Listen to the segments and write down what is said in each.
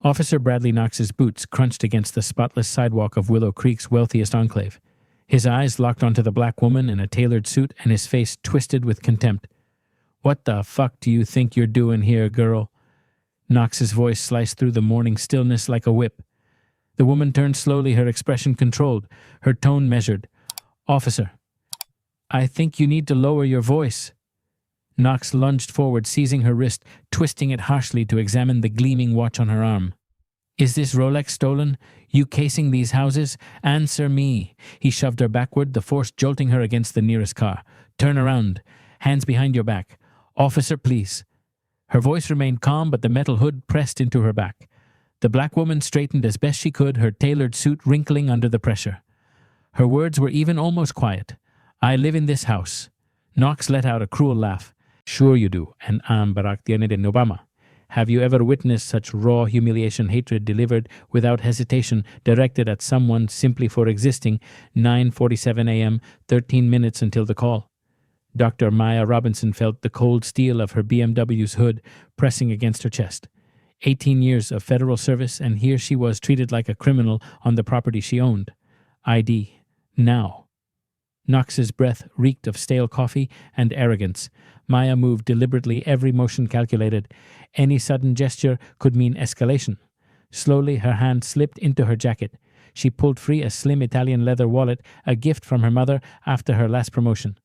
Officer Bradley Knox's boots crunched against the spotless sidewalk of Willow Creek's wealthiest enclave. His eyes locked onto the black woman in a tailored suit and his face twisted with contempt. "What the fuck do you think you're doing here, girl?" Knox's voice sliced through the morning stillness like a whip. The woman turned slowly, her expression controlled, her tone measured. "Officer, I think you need to lower your voice." Knox lunged forward, seizing her wrist, twisting it harshly to examine the gleaming watch on her arm. "Is this Rolex stolen? You casing these houses? Answer me." He shoved her backward, the force jolting her against the nearest car. "Turn around. Hands behind your back. Officer, please." Her voice remained calm, but the metal hood pressed into her back. The black woman straightened as best she could, her tailored suit wrinkling under the pressure. Her words were even almost quiet. "I live in this house." Knox let out a cruel laugh. "Sure you do, and I'm Barack Obama. Have you ever witnessed such raw humiliation, hatred delivered without hesitation, directed at someone simply for existing? 9:47 a.m., 13 minutes until the call." Dr. Maya Robinson felt the cold steel of her BMW's hood pressing against her chest. 18 years of federal service, and here she was treated like a criminal on the property she owned. ID. Now. Knox's breath reeked of stale coffee and arrogance. Maya moved deliberately, every motion calculated. Any sudden gesture could mean escalation. Slowly, her hand slipped into her jacket. She pulled free a slim Italian leather wallet, a gift from her mother after her last promotion.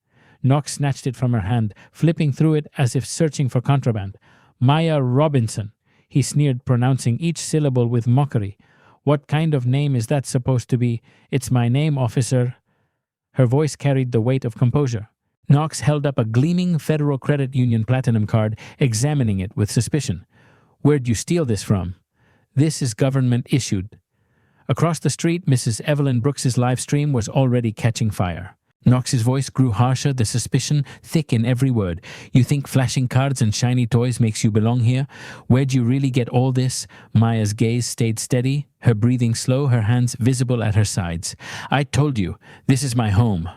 Knox snatched it from her hand, flipping through it as if searching for contraband. "Maya Robinson," he sneered, pronouncing each syllable with mockery. "What kind of name is that supposed to be? It's my name, officer." Her voice carried the weight of composure. Knox held up a gleaming Federal Credit Union Platinum card, examining it with suspicion. "Where'd you steal this from?" "This is government issued." Across the street, Mrs. Evelyn Brooks's live stream was already catching fire. Knox's voice grew harsher, the suspicion thick in every word. "You think flashing cards and shiny toys makes you belong here? Where'd you really get all this?" Maya's gaze stayed steady, her breathing slow, her hands visible at her sides. "I told you, this is my home."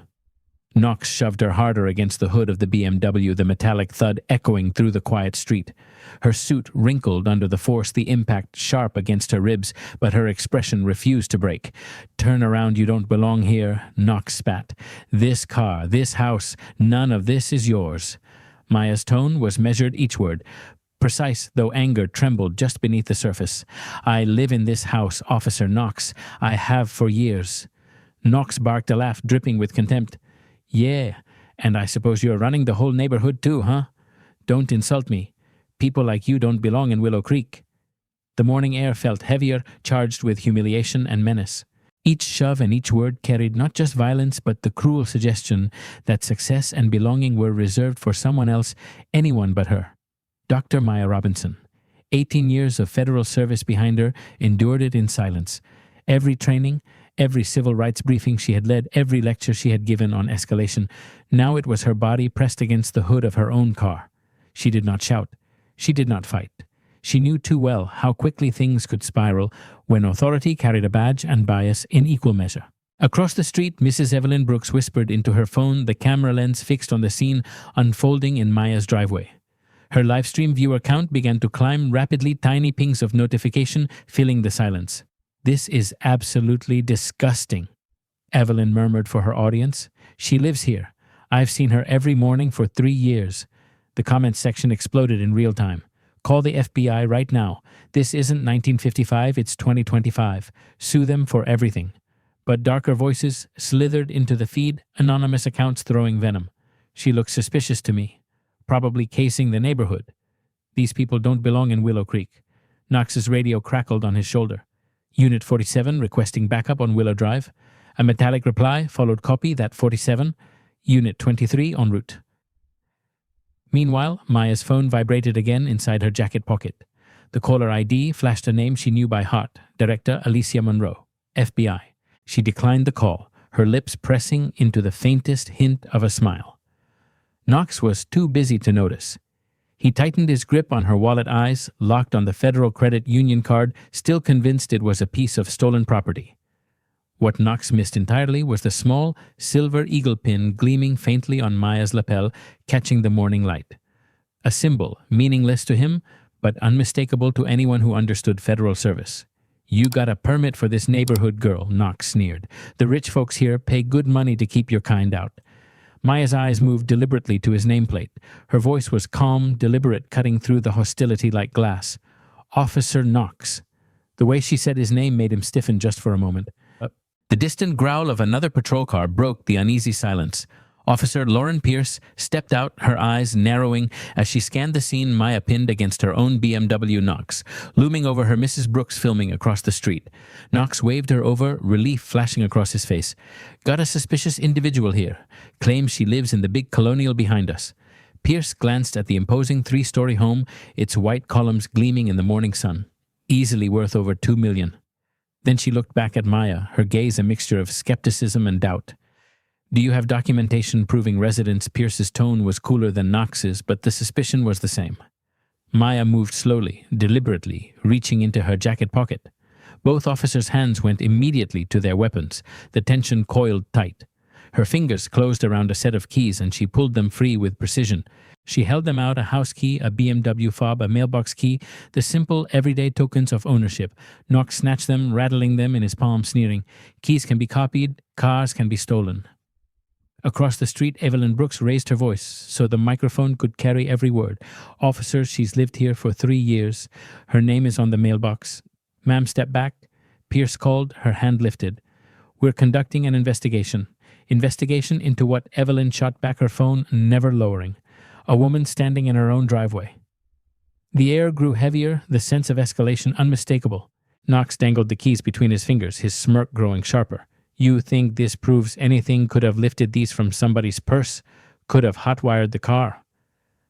Knox shoved her harder against the hood of the BMW, the metallic thud echoing through the quiet street. Her suit wrinkled under the force, the impact sharp against her ribs, but her expression refused to break. "Turn around, you don't belong here," Knox spat. "This car, this house, none of this is yours." Maya's tone was measured, each word precise, though anger trembled just beneath the surface. "I live in this house, Officer Knox. I have for years." Knox barked a laugh, dripping with contempt. "Yeah, and I suppose you're running the whole neighborhood too, huh? Don't insult me. People like you don't belong in Willow Creek." The morning air felt heavier, charged with humiliation and menace. Each shove and each word carried not just violence, but the cruel suggestion that success and belonging were reserved for someone else, anyone but her. Dr. Maya Robinson, 18 years of federal service behind her, endured it in silence. Every training, every civil rights briefing she had led, every lecture she had given on escalation, now it was her body pressed against the hood of her own car. She did not shout. She did not fight. She knew too well how quickly things could spiral when authority carried a badge and bias in equal measure. Across the street, Mrs. Evelyn Brooks whispered into her phone, the camera lens fixed on the scene unfolding in Maya's driveway. Her livestream viewer count began to climb rapidly, tiny pings of notification filling the silence. "This is absolutely disgusting," Evelyn murmured for her audience. "She lives here. I've seen her every morning for 3 years." The comments section exploded in real time. "Call the FBI right now. This isn't 1955, it's 2025. Sue them for everything." But darker voices slithered into the feed, anonymous accounts throwing venom. "She looks suspicious to me. Probably casing the neighborhood. These people don't belong in Willow Creek." Knox's radio crackled on his shoulder. "Unit 47 requesting backup on Willow Drive." A metallic reply followed copy that 47. "Unit 23 en route." Meanwhile, Maya's phone vibrated again inside her jacket pocket. The caller ID flashed a name she knew by heart, Director Alicia Monroe, FBI. She declined the call, her lips pressing into the faintest hint of a smile. Knox was too busy to notice. He tightened his grip on her wallet, eyes locked on the Federal Credit Union card, still convinced it was a piece of stolen property. What Knox missed entirely was the small, silver eagle pin gleaming faintly on Maya's lapel, catching the morning light. A symbol, meaningless to him, but unmistakable to anyone who understood federal service. "You got a permit for this neighborhood, girl," Knox sneered. "The rich folks here pay good money to keep your kind out." Maya's eyes moved deliberately to his nameplate. Her voice was calm, deliberate, cutting through the hostility like glass. "Officer Knox." The way she said his name made him stiffen just for a moment. The distant growl of another patrol car broke the uneasy silence. Officer Lauren Pierce stepped out, her eyes narrowing as she scanned the scene Maya pinned against her own BMW Knox, looming over her Mrs. Brooks filming across the street. Knox waved her over, relief flashing across his face. "Got a suspicious individual here. Claims she lives in the big colonial behind us." Pierce glanced at the imposing three-story home, its white columns gleaming in the morning sun. Easily worth over $2 million. Then she looked back at Maya, her gaze a mixture of skepticism and doubt. "Do you have documentation proving residence?" Pierce's tone was cooler than Knox's, but the suspicion was the same. Maya moved slowly, deliberately, reaching into her jacket pocket. Both officers' hands went immediately to their weapons. The tension coiled tight. Her fingers closed around a set of keys and she pulled them free with precision. She held them out, a house key, a BMW fob, a mailbox key, the simple, everyday tokens of ownership. Knox snatched them, rattling them in his palm, sneering. "Keys can be copied, cars can be stolen." Across the street, Evelyn Brooks raised her voice so the microphone could carry every word. "Officer, she's lived here for 3 years. Her name is on the mailbox." "Ma'am, step back." Pierce called, her hand lifted. "We're conducting an investigation. Investigation into what?" Evelyn shot back her phone, never lowering. "A woman standing in her own driveway." The air grew heavier, the sense of escalation unmistakable. Knox dangled the keys between his fingers, his smirk growing sharper. "You think this proves anything? Could have lifted these from somebody's purse? Could have hotwired the car?"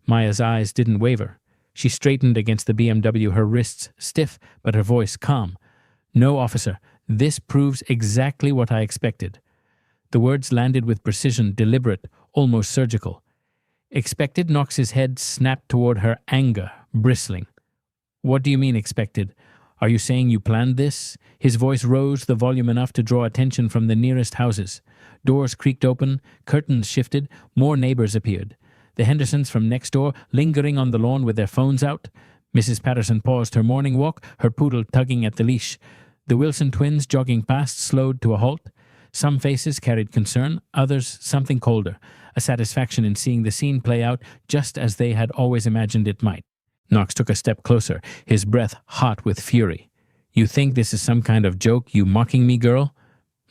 Maya's eyes didn't waver. She straightened against the BMW, her wrists stiff, but her voice calm. "No, officer, this proves exactly what I expected." The words landed with precision, deliberate, almost surgical. "Expected?" Knox's head snapped toward her, anger bristling. "What do you mean expected? Are you saying you planned this?" His voice rose the volume enough to draw attention from the nearest houses. Doors creaked open, curtains shifted, more neighbors appeared. The Hendersons from next door, lingering on the lawn with their phones out. Mrs. Patterson paused her morning walk, her poodle tugging at the leash. The Wilson twins, jogging past, slowed to a halt. Some faces carried concern, others something colder, a satisfaction in seeing the scene play out just as they had always imagined it might. Knox took a step closer, his breath hot with fury. "You think this is some kind of joke, you mocking me, girl?"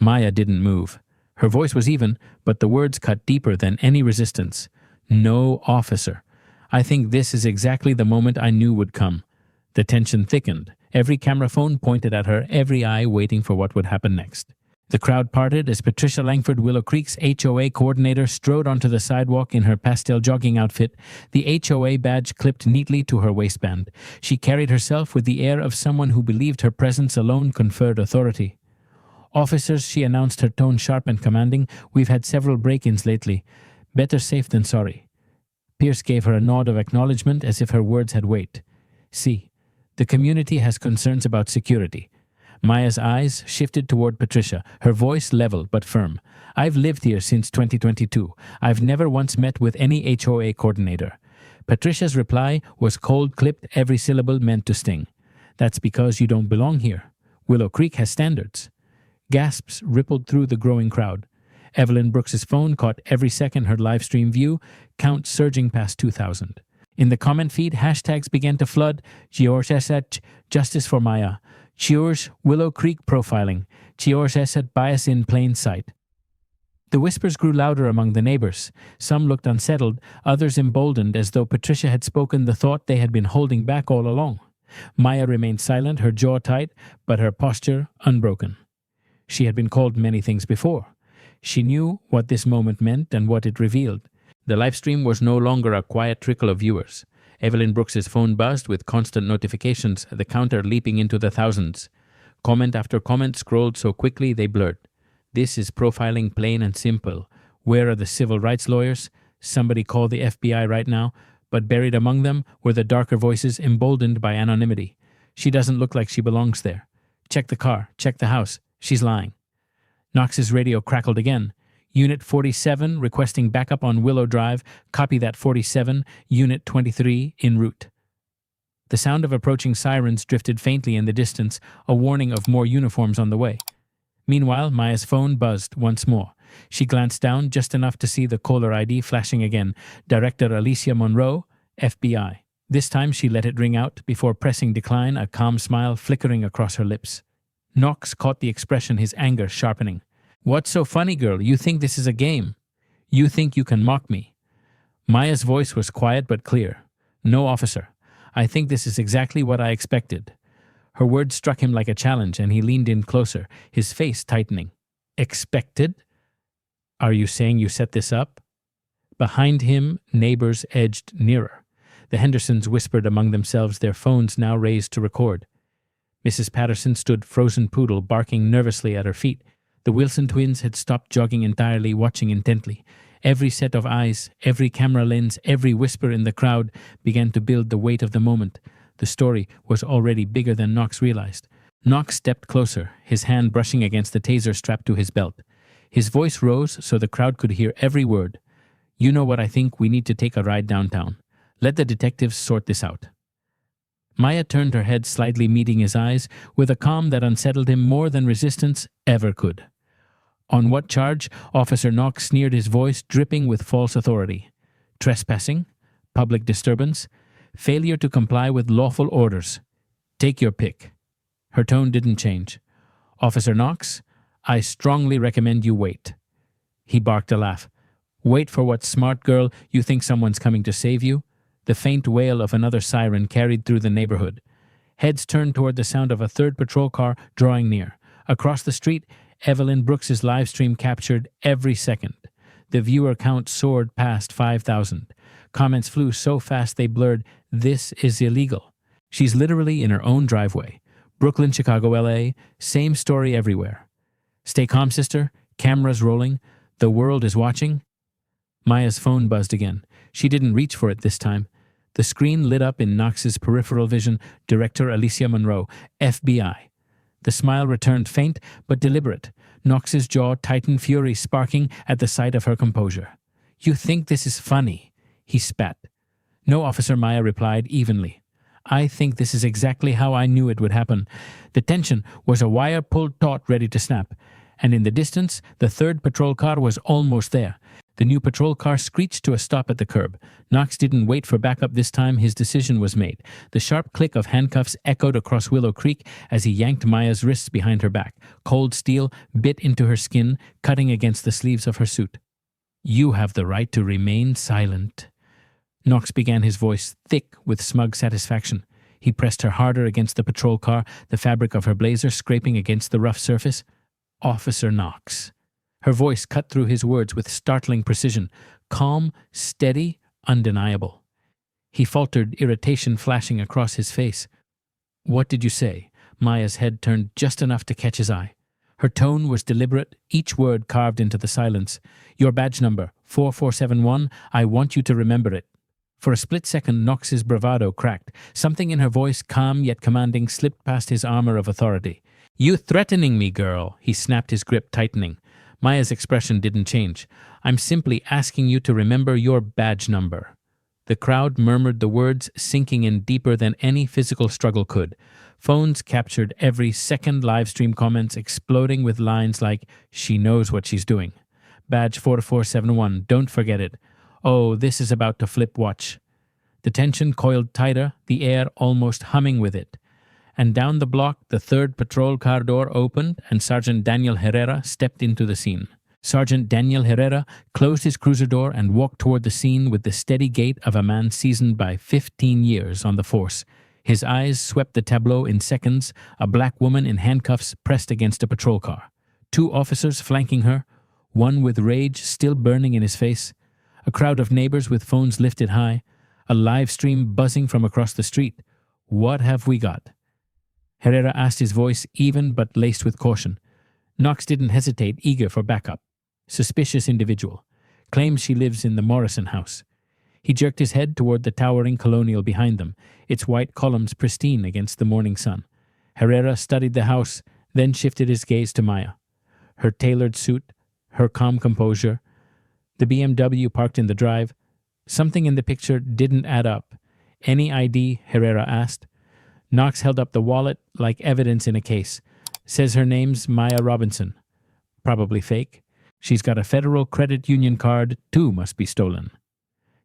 Maya didn't move. Her voice was even, but the words cut deeper than any resistance. "No, officer. I think this is exactly the moment I knew would come." The tension thickened. Every camera phone pointed at her, every eye waiting for what would happen next. The crowd parted as Patricia Langford, Willow Creek's HOA coordinator, strode onto the sidewalk in her pastel jogging outfit, the HOA badge clipped neatly to her waistband. She carried herself with the air of someone who believed her presence alone conferred authority. "Officers," she announced, her tone sharp and commanding, "we've had several break-ins lately. Better safe than sorry." Pierce gave her a nod of acknowledgement as if her words had weight. "See, the community has concerns about security." Maya's eyes shifted toward Patricia, her voice level but firm. "I've lived here since 2022. I've never once met with any HOA coordinator." Patricia's reply was cold-clipped, every syllable meant to sting. "That's because you don't belong here. Willow Creek has standards." Gasps rippled through the growing crowd. Evelyn Brooks's phone caught every second her livestream view, count surging past 2,000. In the comment feed, hashtags began to flood. George Esset, Justice for Maya. George Willow Creek profiling. George Esset bias in plain sight. The whispers grew louder among the neighbors. Some looked unsettled, others emboldened, as though Patricia had spoken the thought they had been holding back all along. Maya remained silent, her jaw tight, but her posture unbroken. She had been called many things before. She knew what this moment meant and what it revealed. The livestream was no longer a quiet trickle of viewers. Evelyn Brooks's phone buzzed with constant notifications, the counter leaping into the thousands. Comment after comment scrolled so quickly they blurred. "This is profiling plain and simple. Where are the civil rights lawyers? Somebody call the FBI right now." But buried among them were the darker voices emboldened by anonymity. "She doesn't look like she belongs there. Check the car, check the house. She's lying." Knox's radio crackled again. "Unit 47 requesting backup on Willow Drive. Copy that 47. Unit 23 en route." The sound of approaching sirens drifted faintly in the distance, a warning of more uniforms on the way. Meanwhile, Maya's phone buzzed once more. She glanced down just enough to see the caller ID flashing again. Director Alicia Monroe, FBI. This time she let it ring out before pressing decline, a calm smile flickering across her lips. Knox caught the expression, his anger sharpening. "What's so funny, girl? You think this is a game? You think you can mock me?" Maya's voice was quiet but clear. "No, officer. I think this is exactly what I expected." Her words struck him like a challenge, and he leaned in closer, his face tightening. "Expected? Are you saying you set this up?" Behind him, neighbors edged nearer. The Hendersons whispered among themselves, their phones now raised to record. Mrs. Patterson stood frozen poodle, barking nervously at her feet. The Wilson twins had stopped jogging entirely, watching intently. Every set of eyes, every camera lens, every whisper in the crowd began to build the weight of the moment. The story was already bigger than Knox realized. Knox stepped closer, his hand brushing against the taser strapped to his belt. His voice rose so the crowd could hear every word. "You know what I think? We need to take a ride downtown. Let the detectives sort this out." Maya turned her head slightly, meeting his eyes with a calm that unsettled him more than resistance ever could. "On what charge?" Officer Knox sneered, his voice dripping with false authority. "Trespassing? Public disturbance? Failure to comply with lawful orders. Take your pick." Her tone didn't change. "Officer Knox, I strongly recommend you wait." He barked a laugh. "Wait for what, smart girl? You think someone's coming to save you?" The faint wail of another siren carried through the neighborhood. Heads turned toward the sound of a third patrol car drawing near. Across the street, Evelyn Brooks's live stream captured every second. The viewer count soared past 5,000. Comments flew so fast they blurred, "This is illegal." She's literally in her own driveway. Brooklyn, Chicago, LA, same story everywhere. "Stay calm, sister. Cameras rolling. The world is watching." Maya's phone buzzed again. She didn't reach for it this time. The screen lit up in Knox's peripheral vision. Director Alicia Monroe, FBI. The smile returned, faint but deliberate. Knox's jaw tightened, fury sparking at the sight of her composure. "You think this is funny?" he spat. "No, officer," Maya replied evenly. "I think this is exactly how I knew it would happen." The tension was a wire pulled taut, ready to snap. And in the distance, the third patrol car was almost there. The new patrol car screeched to a stop at the curb. Knox didn't wait for backup this time. His decision was made. The sharp click of handcuffs echoed across Willow Creek as he yanked Maya's wrists behind her back. Cold steel bit into her skin, cutting against the sleeves of her suit. "You have the right to remain silent." Knox began, his voice thick with smug satisfaction. He pressed her harder against the patrol car, the fabric of her blazer scraping against the rough surface. "Officer Knox." Her voice cut through his words with startling precision. Calm, steady, undeniable. He faltered, irritation flashing across his face. "What did you say?" Maya's head turned just enough to catch his eye. Her tone was deliberate, each word carved into the silence. "Your badge number, 4471. I want you to remember it." For a split second, Knox's bravado cracked. Something in her voice, calm yet commanding, slipped past his armor of authority. "You threatening me, girl?" He snapped, his grip tightening. Maya's expression didn't change. "I'm simply asking you to remember your badge number." The crowd murmured the words, sinking in deeper than any physical struggle could. Phones captured every second, live stream comments exploding with lines like, "She knows what she's doing." "Badge 4471, don't forget it." "Oh, this is about to flip, watch." The tension coiled tighter, the air almost humming with it. And down the block, the third patrol car door opened and Sergeant Daniel Herrera stepped into the scene. Sergeant Daniel Herrera closed his cruiser door and walked toward the scene with the steady gait of a man seasoned by 15 years on the force. His eyes swept the tableau in seconds, a black woman in handcuffs pressed against a patrol car. Two officers flanking her, one with rage still burning in his face. A crowd of neighbors with phones lifted high, a live stream buzzing from across the street. "What have we got?" Herrera asked, his voice even but laced with caution. Knox didn't hesitate, eager for backup. "Suspicious individual. Claims she lives in the Morrison house." He jerked his head toward the towering colonial behind them, its white columns pristine against the morning sun. Herrera studied the house, then shifted his gaze to Maya. Her tailored suit, her calm composure, the BMW parked in the drive. Something in the picture didn't add up. Any ID? Herrera asked. Knox held up the wallet like evidence in a case. Says her name's Maya Robinson. Probably fake. She's got a Federal Credit Union card, too must be stolen.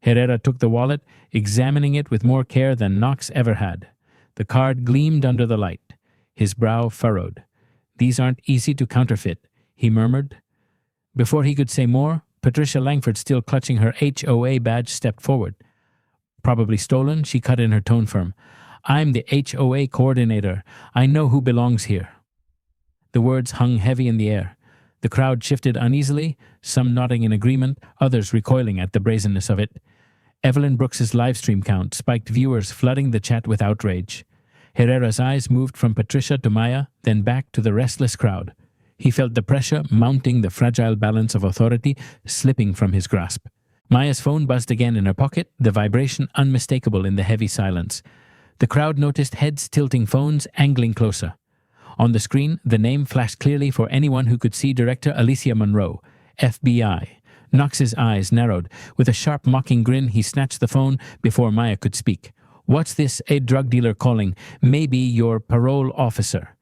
Herrera took the wallet, examining it with more care than Knox ever had. The card gleamed under the light. His brow furrowed. These aren't easy to counterfeit, he murmured. Before he could say more, Patricia Langford, still clutching her HOA badge, stepped forward. Probably stolen, she cut in, her tone firm. I'm the HOA coordinator. I know who belongs here. The words hung heavy in the air. The crowd shifted uneasily, some nodding in agreement, others recoiling at the brazenness of it. Evelyn Brooks's livestream count spiked, viewers flooding the chat with outrage. Herrera's eyes moved from Patricia to Maya, then back to the restless crowd. He felt the pressure mounting, the fragile balance of authority slipping from his grasp. Maya's phone buzzed again in her pocket, the vibration unmistakable in the heavy silence. The crowd noticed heads tilting, phones angling closer. On the screen, the name flashed clearly for anyone who could see: Director Alicia Monroe, FBI. Knox's eyes narrowed. With a sharp, mocking grin, he snatched the phone before Maya could speak. What's this? A drug dealer calling. Maybe your parole officer.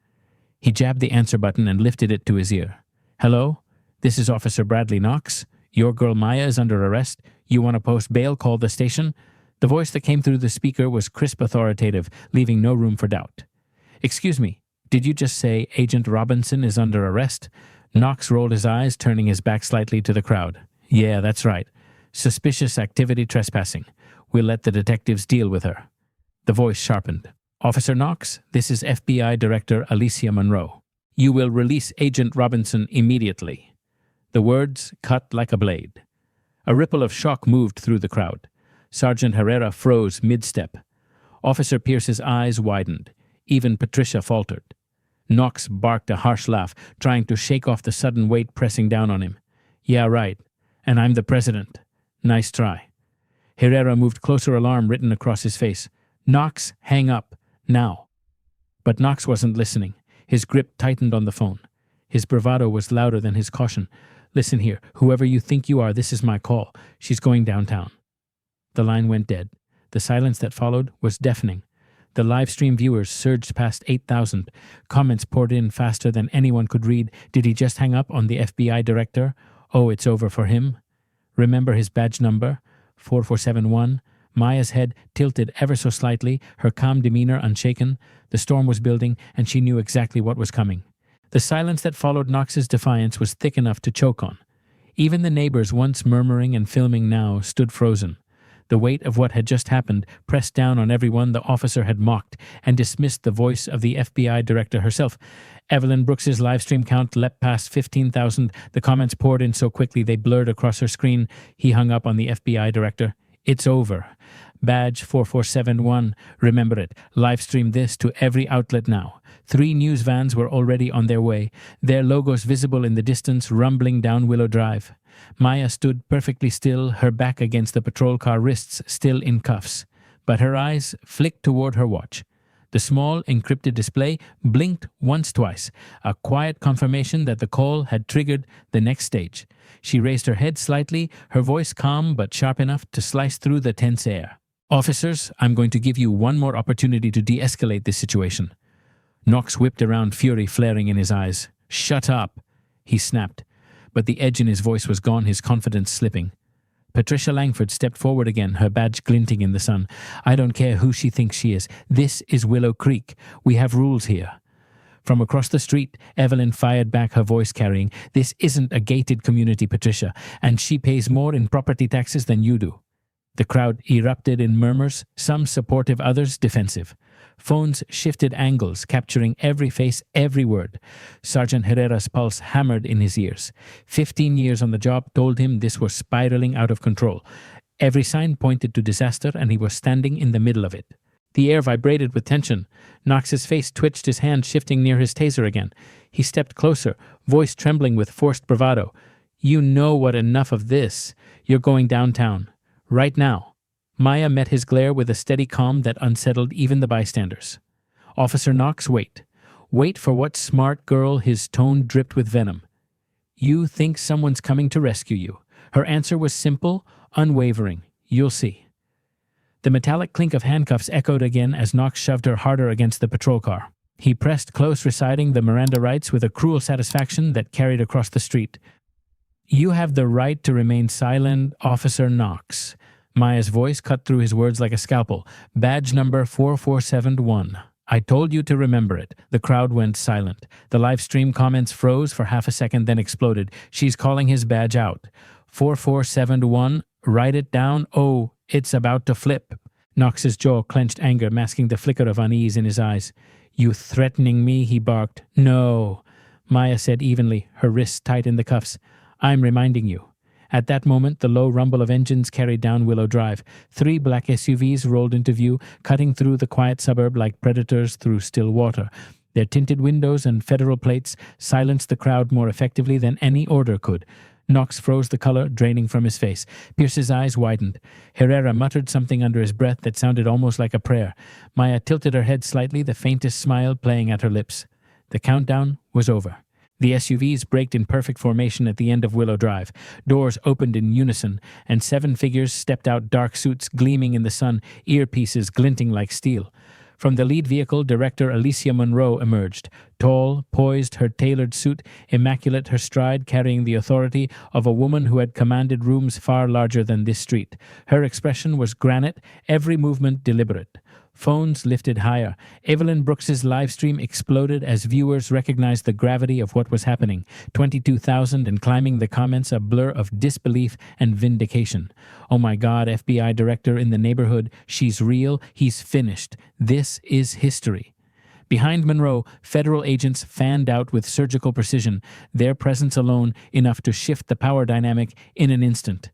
He jabbed the answer button and lifted it to his ear. Hello? This is Officer Bradley Knox. Your girl Maya is under arrest. You want to post bail? Call the station. The voice that came through the speaker was crisp, authoritative, leaving no room for doubt. Excuse me, did you just say Agent Robinson is under arrest? Knox rolled his eyes, turning his back slightly to the crowd. Yeah, that's right. Suspicious activity, trespassing. We'll let the detectives deal with her. The voice sharpened. Officer Knox, this is FBI Director Alicia Monroe. You will release Agent Robinson immediately. The words cut like a blade. A ripple of shock moved through the crowd. Sergeant Herrera froze mid-step. Officer Pierce's eyes widened. Even Patricia faltered. Knox barked a harsh laugh, trying to shake off the sudden weight pressing down on him. Yeah, right. And I'm the president. Nice try. Herrera moved closer, alarm written across his face. Knox, hang up. Now. But Knox wasn't listening. His grip tightened on the phone. His bravado was louder than his caution. Listen here. Whoever you think you are, this is my call. She's going downtown. The line went dead. The silence that followed was deafening. The live stream viewers surged past 8,000. Comments poured in faster than anyone could read. Did he just hang up on the FBI director? Oh, it's over for him. Remember his badge number? 4471. Maya's head tilted ever so slightly, her calm demeanor unshaken. The storm was building, and she knew exactly what was coming. The silence that followed Knox's defiance was thick enough to choke on. Even the neighbors, once murmuring and filming now, stood frozen. The weight of what had just happened pressed down on everyone. The officer had mocked and dismissed the voice of the FBI director herself. Evelyn Brooks's livestream count leapt past 15,000. The comments poured in so quickly they blurred across her screen. He hung up on the FBI director. It's over. Badge 4471. Remember it. Livestream this to every outlet now. 3 news vans were already on their way, their logos visible in the distance, rumbling down Willow Drive. Maya stood perfectly still, her back against the patrol car, wrists still in cuffs. But her eyes flicked toward her watch. The small, encrypted display blinked once, twice, a quiet confirmation that the call had triggered the next stage. She raised her head slightly, her voice calm but sharp enough to slice through the tense air. Officers, I'm going to give you one more opportunity to de-escalate this situation. Knox whipped around, fury flaring in his eyes. Shut up, he snapped. But the edge in his voice was gone, his confidence slipping. Patricia Langford stepped forward again, her badge glinting in the sun. I don't care who she thinks she is. This is Willow Creek. We have rules here. From across the street, Evelyn fired back, her voice carrying, This isn't a gated community, Patricia, and she pays more in property taxes than you do. The crowd erupted in murmurs, some supportive, others defensive. Phones shifted angles, capturing every face, every word. Sergeant Herrera's pulse hammered in his ears. 15 years on the job told him this was spiraling out of control. Every sign pointed to disaster, and he was standing in the middle of it. The air vibrated with tension. Knox's face twitched, his hand shifting near his taser again. He stepped closer, voice trembling with forced bravado. You know what? Enough of this. You're going downtown. Right now. Maya met his glare with a steady calm that unsettled even the bystanders. Officer Knox, wait. Wait for what, smart girl? His tone dripped with venom. You think someone's coming to rescue you. Her answer was simple, unwavering. You'll see. The metallic clink of handcuffs echoed again as Knox shoved her harder against the patrol car. He pressed close, reciting the Miranda rights with a cruel satisfaction that carried across the street. "You have the right to remain silent, Officer Knox." Maya's voice cut through his words like a scalpel. "Badge number 4471. I told you to remember it." The crowd went silent. The live stream comments froze for half a second, then exploded. "She's calling his badge out. 4471, write it down. Oh, it's about to flip." Knox's jaw clenched, anger masking the flicker of unease in his eyes. "You threatening me?" he barked. "No," Maya said evenly, her wrists tight in the cuffs. "I'm reminding you." At that moment, the low rumble of engines carried down Willow Drive. 3 black SUVs rolled into view, cutting through the quiet suburb like predators through still water. Their tinted windows and federal plates silenced the crowd more effectively than any order could. Knox froze, the color draining from his face. Pierce's eyes widened. Herrera muttered something under his breath that sounded almost like a prayer. Maya tilted her head slightly, the faintest smile playing at her lips. The countdown was over. The SUVs braked in perfect formation at the end of Willow Drive. Doors opened in unison, and 7 figures stepped out, dark suits gleaming in the sun, earpieces glinting like steel. From the lead vehicle, director Alicia Monroe emerged. Tall, poised, her tailored suit, immaculate, her stride carrying the authority of a woman who had commanded rooms far larger than this street. Her expression was granite, every movement deliberate. Phones lifted higher. Evelyn Brooks's live stream exploded as viewers recognized the gravity of what was happening. 22,000 and climbing, the comments a blur of disbelief and vindication. "Oh my God, FBI director in the neighborhood. She's real. He's finished. This is history." Behind Monroe, federal agents fanned out with surgical precision, their presence alone enough to shift the power dynamic in an instant.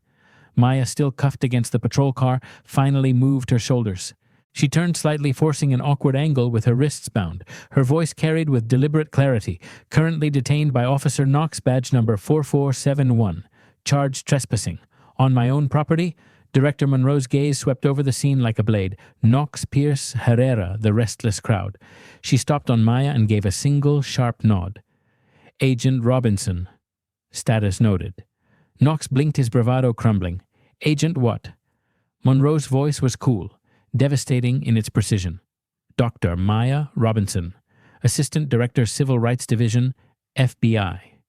Maya, still cuffed against the patrol car, finally moved her shoulders. She turned slightly, forcing an awkward angle with her wrists bound. Her voice carried with deliberate clarity. "Currently detained by Officer Knox, badge number 4471. Charged trespassing. On my own property?" Director Monroe's gaze swept over the scene like a blade. Knox, Pierce, Herrera, the restless crowd. She stopped on Maya and gave a single sharp nod. "Agent Robinson." Status noted. Knox blinked, his bravado crumbling. "Agent what?" Monroe's voice was cool, devastating in its precision. "Dr. Maya Robinson, Assistant Director, Civil Rights Division, FBI."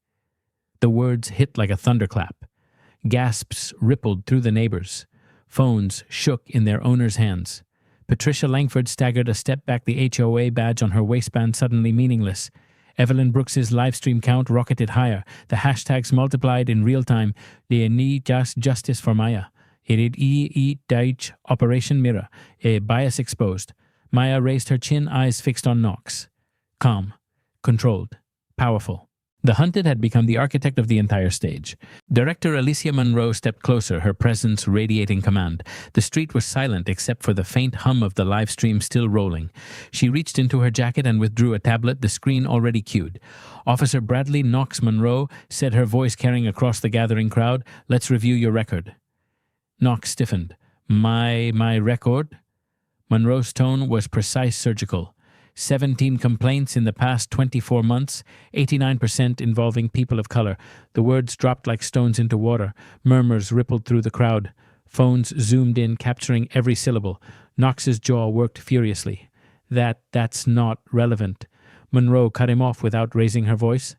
The words hit like a thunderclap. Gasps rippled through the neighbors. Phones shook in their owners' hands. Patricia Langford staggered a step back, the HOA badge on her waistband suddenly meaningless. Evelyn Brooks's livestream count rocketed higher. The hashtags multiplied in real time. "They need justice for Maya. Deutsch Operation Mirror. A bias exposed." Maya raised her chin, eyes fixed on Knox. Calm, controlled, powerful. The hunted had become the architect of the entire stage. Director Alicia Monroe stepped closer, her presence radiating command. The street was silent except for the faint hum of the live stream still rolling. She reached into her jacket and withdrew a tablet, the screen already cued. "Officer Bradley Knox Monroe," said her voice carrying across the gathering crowd, "let's review your record." Knox stiffened. My record?" Monroe's tone was precise, surgical. 17 complaints in the past 24 months, 89% involving people of color. The words dropped like stones into water. Murmurs rippled through the crowd. Phones zoomed in, capturing every syllable. Knox's jaw worked furiously. That's not relevant." Monroe cut him off without raising her voice.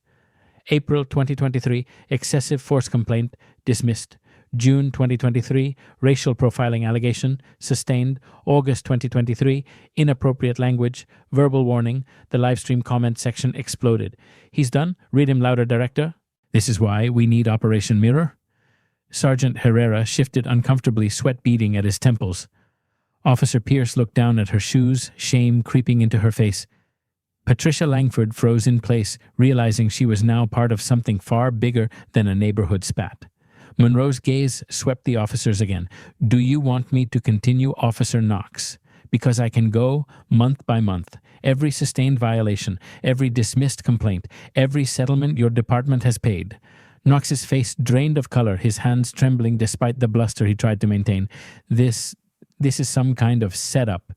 "April 2023, excessive force complaint, dismissed. June 2023, racial profiling allegation, sustained. August 2023, inappropriate language, verbal warning." The livestream comment section exploded. "He's done? Read him louder, director." "This is why we need Operation Mirror." Sergeant Herrera shifted uncomfortably, sweat beading at his temples. Officer Pierce looked down at her shoes, shame creeping into her face. Patricia Langford froze in place, realizing she was now part of something far bigger than a neighborhood spat. Monroe's gaze swept the officers again. "Do you want me to continue, Officer Knox? Because I can go month by month. Every sustained violation, every dismissed complaint, every settlement your department has paid." Knox's face drained of color, his hands trembling despite the bluster he tried to maintain. This is some kind of setup."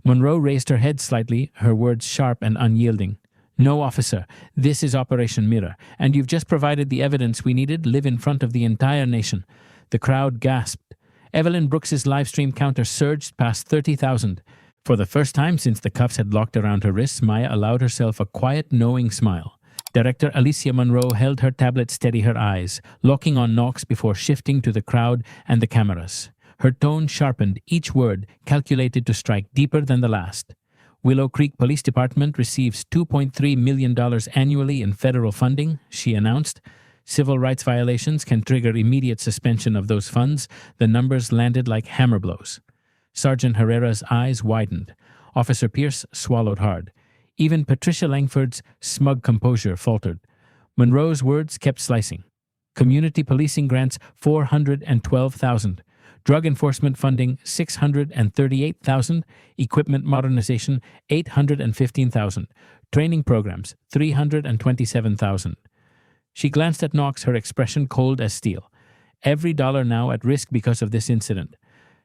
Monroe raised her head slightly, her words sharp and unyielding. "No, officer, this is Operation Mirror, and you've just provided the evidence we needed live in front of the entire nation." The crowd gasped. Evelyn Brooks's livestream counter surged past 30,000. For the first time since the cuffs had locked around her wrists, Maya allowed herself a quiet, knowing smile. Director Alicia Monroe held her tablet steady, her eyes, locking on Knox before shifting to the crowd and the cameras. Her tone sharpened, each word calculated to strike deeper than the last. Willow Creek Police Department receives $2.3 million annually in federal funding, she announced. Civil rights violations can trigger immediate suspension of those funds. The numbers landed like hammer blows. Sergeant Herrera's eyes widened. Officer Pierce swallowed hard. Even Patricia Langford's smug composure faltered. Monroe's words kept slicing. Community policing grants $412,000. Drug enforcement funding $638,000. Equipment modernization $815,000. Training programs $327,000. She glanced at Knox, her expression cold as steel. Every dollar now at risk because of this incident.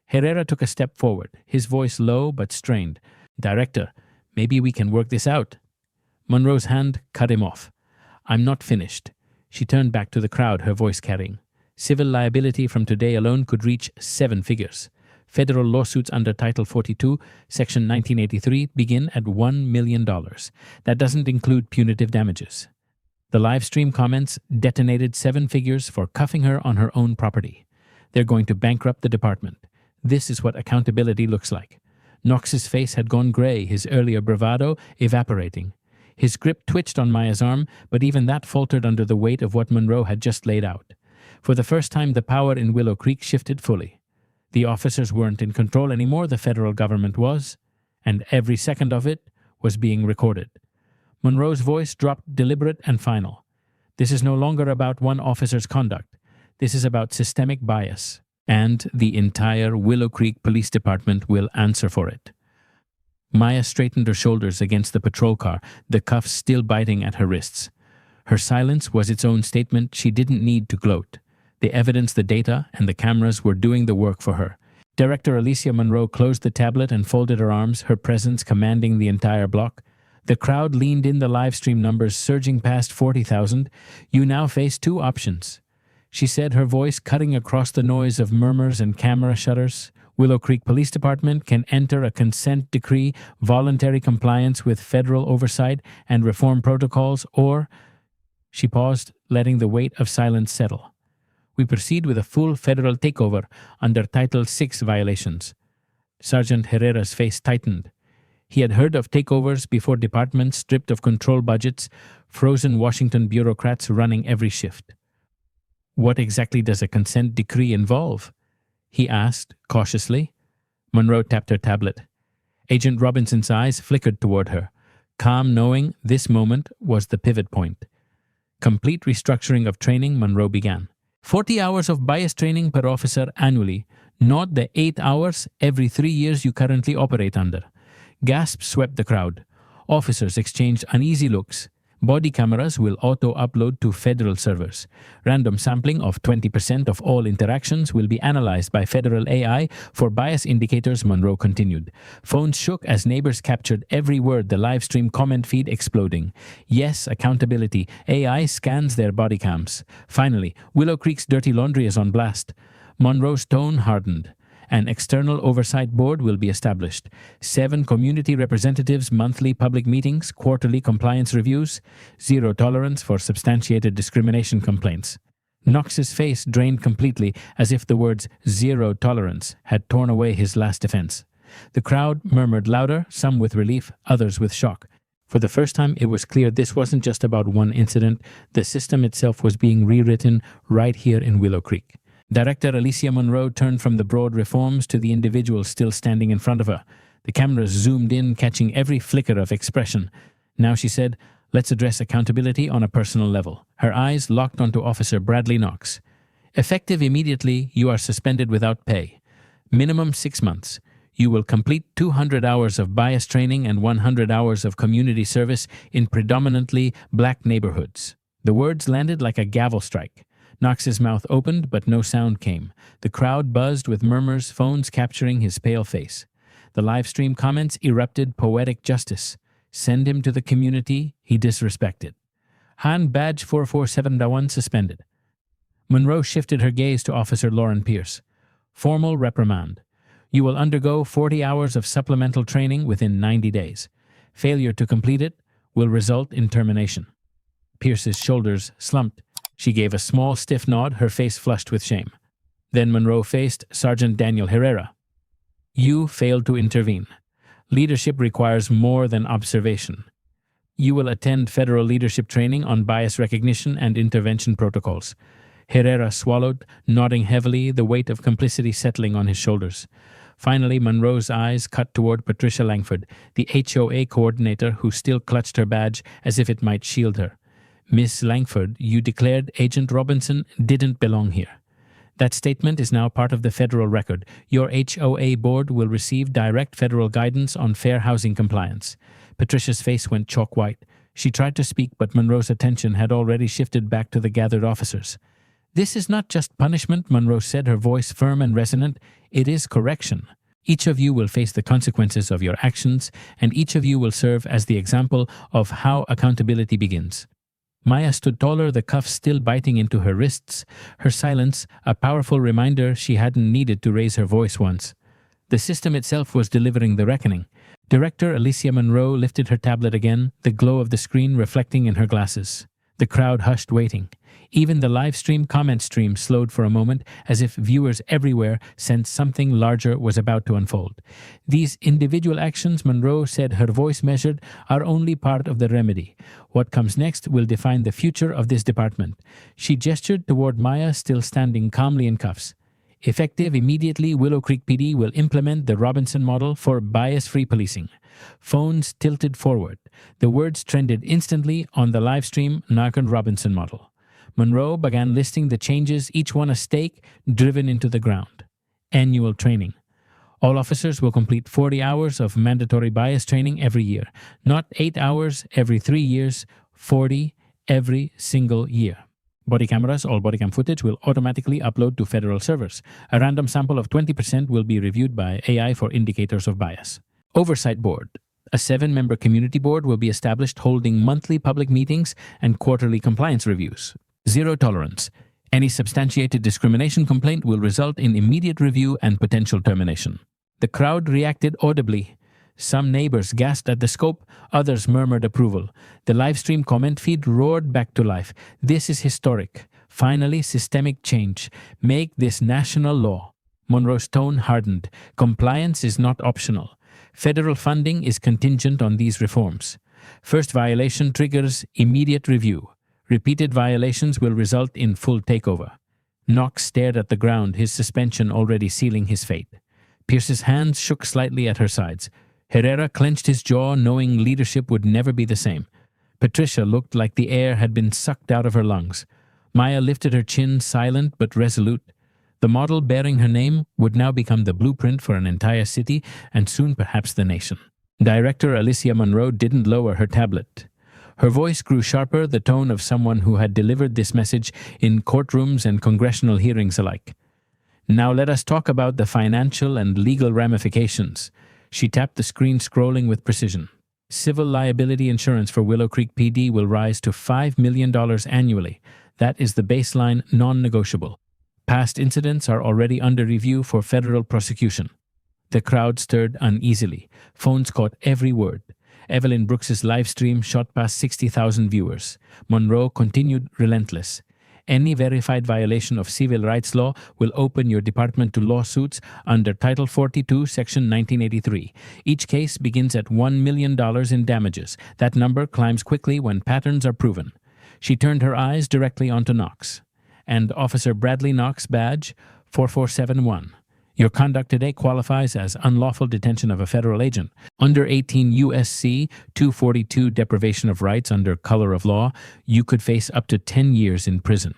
Herrera took a step forward, his voice low but strained. Director, maybe we can work this out. Monroe's hand cut him off. I'm not finished. She turned back to the crowd, her voice carrying. Civil liability from today alone could reach 7 figures. Federal lawsuits under Title 42, Section 1983 begin at $1 million. That doesn't include punitive damages. The live stream comments detonated 7 figures for cuffing her on her own property. They're going to bankrupt the department. This is what accountability looks like. Knox's face had gone gray, his earlier bravado evaporating. His grip twitched on Maya's arm, but even that faltered under the weight of what Monroe had just laid out. For the first time, the power in Willow Creek shifted fully. The officers weren't in control anymore, the federal government was, and every second of it was being recorded. Monroe's voice dropped deliberate and final. This is no longer about one officer's conduct. This is about systemic bias. And the entire Willow Creek Police Department will answer for it. Maya straightened her shoulders against the patrol car, the cuffs still biting at her wrists. Her silence was its own statement. She didn't need to gloat. The evidence, the data, and the cameras were doing the work for her. Director Alicia Monroe closed the tablet and folded her arms, her presence commanding the entire block. The crowd leaned in, the live stream numbers surging past 40,000. You now face 2 options, she said, her voice cutting across the noise of murmurs and camera shutters. Willow Creek Police Department can enter a consent decree, voluntary compliance with federal oversight and reform protocols, or... She paused, letting the weight of silence settle. We proceed with a full federal takeover under Title VI violations. Sergeant Herrera's face tightened. He had heard of takeovers before, departments stripped of control budgets, frozen Washington bureaucrats running every shift. What exactly does a consent decree involve? He asked, cautiously. Monroe tapped her tablet. Agent Robinson's eyes flickered toward her, calm, knowing this moment was the pivot point. Complete restructuring of training, Monroe began. 40 hours of bias training per officer annually, not the 8 hours every 3 years you currently operate under. Gasps swept the crowd. Officers exchanged uneasy looks. Body cameras will auto-upload to federal servers. Random sampling of 20% of all interactions will be analyzed by federal AI for bias indicators, Monroe continued. Phones shook as neighbors captured every word, the live stream comment feed exploding. Yes, accountability. AI scans their body cams. Finally, Willow Creek's dirty laundry is on blast. Monroe's tone hardened. An external oversight board will be established. 7 community representatives, monthly public meetings, quarterly compliance reviews, 0 tolerance for substantiated discrimination complaints. Knox's face drained completely, as if the words "zero tolerance" had torn away his last defense. The crowd murmured louder, some with relief, others with shock. For the first time, it was clear this wasn't just about one incident. The system itself was being rewritten right here in Willow Creek. Director Alicia Monroe turned from the broad reforms to the individual still standing in front of her. The cameras zoomed in, catching every flicker of expression. Now she said, "Let's address accountability on a personal level." Her eyes locked onto Officer Bradley Knox. Effective immediately, you are suspended without pay. Minimum 6 months. You will complete 200 hours of bias training and 100 hours of community service in predominantly black neighborhoods. The words landed like a gavel strike. Knox's mouth opened, but no sound came. The crowd buzzed with murmurs, phones capturing his pale face. The live stream comments erupted poetic justice. Send him to the community he disrespected. Han Badge 447-1 suspended. Monroe shifted her gaze to Officer Lauren Pierce. Formal reprimand. You will undergo 40 hours of supplemental training within 90 days. Failure to complete it will result in termination. Pierce's shoulders slumped. She gave a small, stiff nod, her face flushed with shame. Then Monroe faced Sergeant Daniel Herrera. You failed to intervene. Leadership requires more than observation. You will attend federal leadership training on bias recognition and intervention protocols. Herrera swallowed, nodding heavily, the weight of complicity settling on his shoulders. Finally, Monroe's eyes cut toward Patricia Langford, the HOA coordinator who still clutched her badge as if it might shield her. Miss Langford, you declared Agent Robinson didn't belong here. That statement is now part of the federal record. Your HOA board will receive direct federal guidance on fair housing compliance. Patricia's face went chalk white. She tried to speak, but Monroe's attention had already shifted back to the gathered officers. This is not just punishment, Monroe said, her voice firm and resonant. It is correction. Each of you will face the consequences of your actions, and each of you will serve as the example of how accountability begins. Maya stood taller, the cuffs still biting into her wrists, her silence a powerful reminder she hadn't needed to raise her voice once. The system itself was delivering the reckoning. Director Alicia Monroe lifted her tablet again, the glow of the screen reflecting in her glasses. The crowd hushed, waiting. Even the livestream comment stream slowed for a moment, as if viewers everywhere sensed something larger was about to unfold. These individual actions, Monroe said, her voice measured, are only part of the remedy. What comes next will define the future of this department. She gestured toward Maya, still standing calmly in cuffs. Effective immediately, Willow Creek PD will implement the Robinson model for bias-free policing. Phones tilted forward. The words trended instantly on the livestream Robinson model. Monroe began listing the changes, each one a stake driven into the ground. Annual training. All officers will complete 40 hours of mandatory bias training every year. Not 8 hours every 3 years, 40 every single year. Body cameras, all body cam footage will automatically upload to federal servers. A random sample of 20% will be reviewed by AI for indicators of bias. Oversight Board. A 7-member community board will be established holding monthly public meetings and quarterly compliance reviews. Zero tolerance. Any substantiated discrimination complaint will result in immediate review and potential termination. The crowd reacted audibly. Some neighbors gasped at the scope, others murmured approval. The livestream comment feed roared back to life. This is historic. Finally, systemic change. Make this national law. Monroe's tone hardened. Compliance is not optional. Federal funding is contingent on these reforms. First violation triggers immediate review. Repeated violations will result in full takeover. Knox stared at the ground, his suspension already sealing his fate. Pierce's hands shook slightly at her sides. Herrera clenched his jaw, knowing leadership would never be the same. Patricia looked like the air had been sucked out of her lungs. Maya lifted her chin, silent but resolute. The model bearing her name would now become the blueprint for an entire city and soon perhaps the nation. Director Alicia Monroe didn't lower her tablet. Her voice grew sharper, the tone of someone who had delivered this message in courtrooms and congressional hearings alike. Now let us talk about the financial and legal ramifications. She tapped the screen, scrolling with precision. Civil liability insurance for Willow Creek PD will rise to $5 million annually. That is the baseline, non-negotiable. Past incidents are already under review for federal prosecution. The crowd stirred uneasily. Phones caught every word. Evelyn Brooks's live stream shot past 60,000 viewers. Monroe continued relentless. Any verified violation of civil rights law will open your department to lawsuits under Title 42, Section 1983. Each case begins at $1 million in damages. That number climbs quickly when patterns are proven. She turned her eyes directly onto Knox. And Officer Bradley Knox, badge 4471. Your conduct today qualifies as unlawful detention of a federal agent. Under 18 U.S.C. 242 deprivation of rights under color of law, you could face up to 10 years in prison.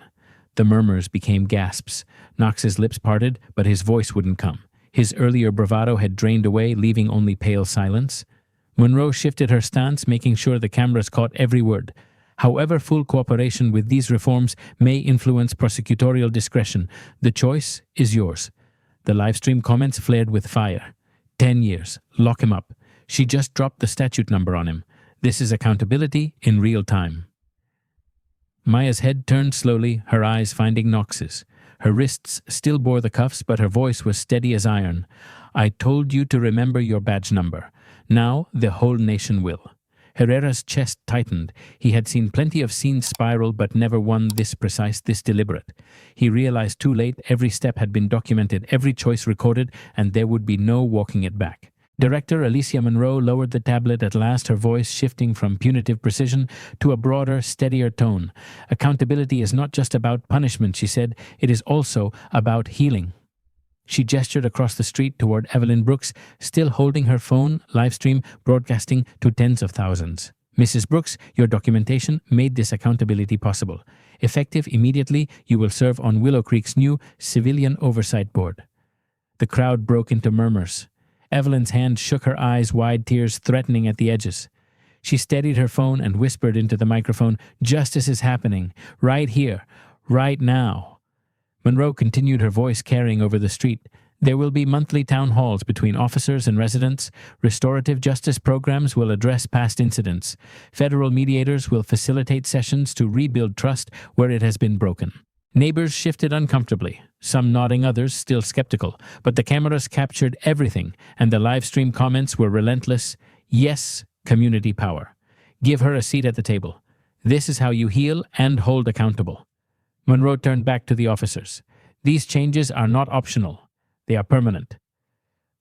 The murmurs became gasps. Knox's lips parted, but his voice wouldn't come. His earlier bravado had drained away, leaving only pale silence. Monroe shifted her stance, making sure the cameras caught every word. However, full cooperation with these reforms may influence prosecutorial discretion. The choice is yours. The livestream comments flared with fire. 10 years. Lock him up. She just dropped the statute number on him. This is accountability in real time. Maya's head turned slowly, her eyes finding Knox's. Her wrists still bore the cuffs, but her voice was steady as iron. "I told you to remember your badge number. Now the whole nation will." Herrera's chest tightened. He had seen plenty of scenes spiral, but never one this precise, this deliberate. He realized too late every step had been documented, every choice recorded, and there would be no walking it back. Director Alicia Monroe lowered the tablet at last, her voice shifting from punitive precision to a broader, steadier tone. "Accountability is not just about punishment," she said. "It is also about healing." She gestured across the street toward Evelyn Brooks, still holding her phone, livestream, broadcasting to tens of thousands. "Mrs. Brooks, your documentation made this accountability possible. Effective immediately, you will serve on Willow Creek's new Civilian Oversight Board." The crowd broke into murmurs. Evelyn's hand shook, her eyes wide, tears threatening at the edges. She steadied her phone and whispered into the microphone, "Justice is happening, right here, right now." Monroe continued, her voice carrying over the street. "There will be monthly town halls between officers and residents. Restorative justice programs will address past incidents. Federal mediators will facilitate sessions to rebuild trust where it has been broken." Neighbors shifted uncomfortably, some nodding, others still skeptical, but the cameras captured everything, and the live stream comments were relentless. "Yes, community power. Give her a seat at the table. This is how you heal and hold accountable." Monroe turned back to the officers. "These changes are not optional. They are permanent."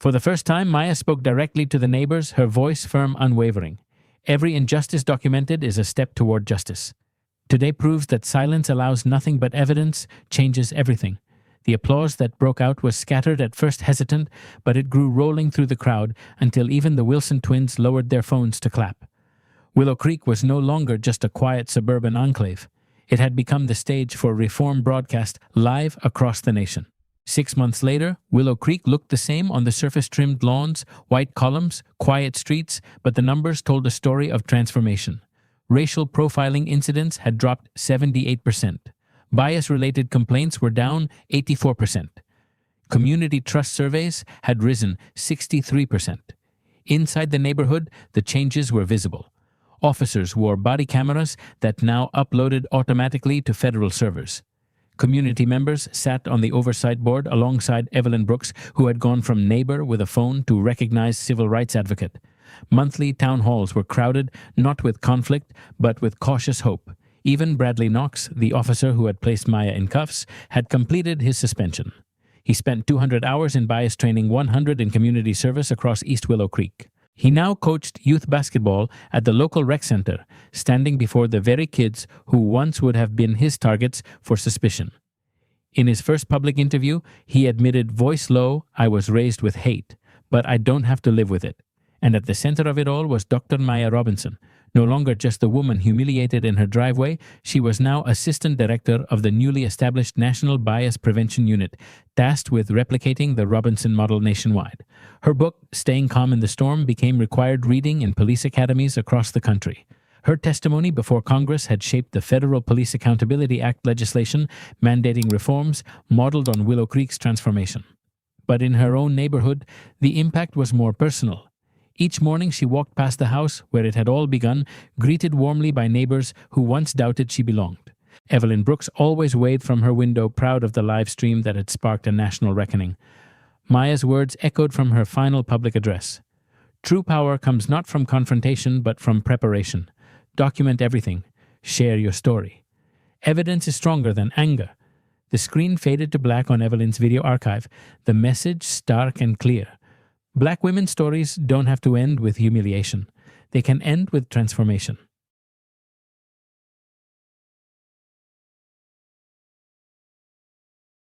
For the first time, Maya spoke directly to the neighbors, her voice firm, unwavering. "Every injustice documented is a step toward justice. Today proves that silence allows nothing but evidence, changes everything." The applause that broke out was scattered, at first hesitant, but it grew rolling through the crowd until even the Wilson twins lowered their phones to clap. Willow Creek was no longer just a quiet suburban enclave. It had become the stage for reform broadcast live across the nation. 6 months later, Willow Creek looked the same on the surface-trimmed lawns, white columns, quiet streets, but the numbers told a story of transformation. Racial profiling incidents had dropped 78%. Bias-related complaints were down 84%. Community trust surveys had risen 63%. Inside the neighborhood, the changes were visible. Officers wore body cameras that now uploaded automatically to federal servers. Community members sat on the oversight board alongside Evelyn Brooks, who had gone from neighbor with a phone to recognized civil rights advocate. Monthly town halls were crowded, not with conflict, but with cautious hope. Even Bradley Knox, the officer who had placed Maya in cuffs, had completed his suspension. He spent 200 hours in bias training, 100 in community service across East Willow Creek. He now coached youth basketball at the local rec center, standing before the very kids who once would have been his targets for suspicion. In his first public interview, he admitted, voice low, "I was raised with hate, but I don't have to live with it." And at the center of it all was Dr. Maya Robinson. No longer just the woman humiliated in her driveway, she was now assistant director of the newly established National Bias Prevention Unit, tasked with replicating the Robinson model nationwide. Her book, Staying Calm in the Storm, became required reading in police academies across the country. Her testimony before Congress had shaped the Federal Police Accountability Act legislation, mandating reforms modeled on Willow Creek's transformation. But in her own neighborhood, the impact was more personal. Each morning she walked past the house where it had all begun, greeted warmly by neighbors who once doubted she belonged. Evelyn Brooks always waved from her window, proud of the live stream that had sparked a national reckoning. Maya's words echoed from her final public address. "True power comes not from confrontation, but from preparation. Document everything. Share your story." Evidence is stronger than anger. The screen faded to black on Evelyn's video archive, the message stark and clear. Black women's stories don't have to end with humiliation. They can end with transformation.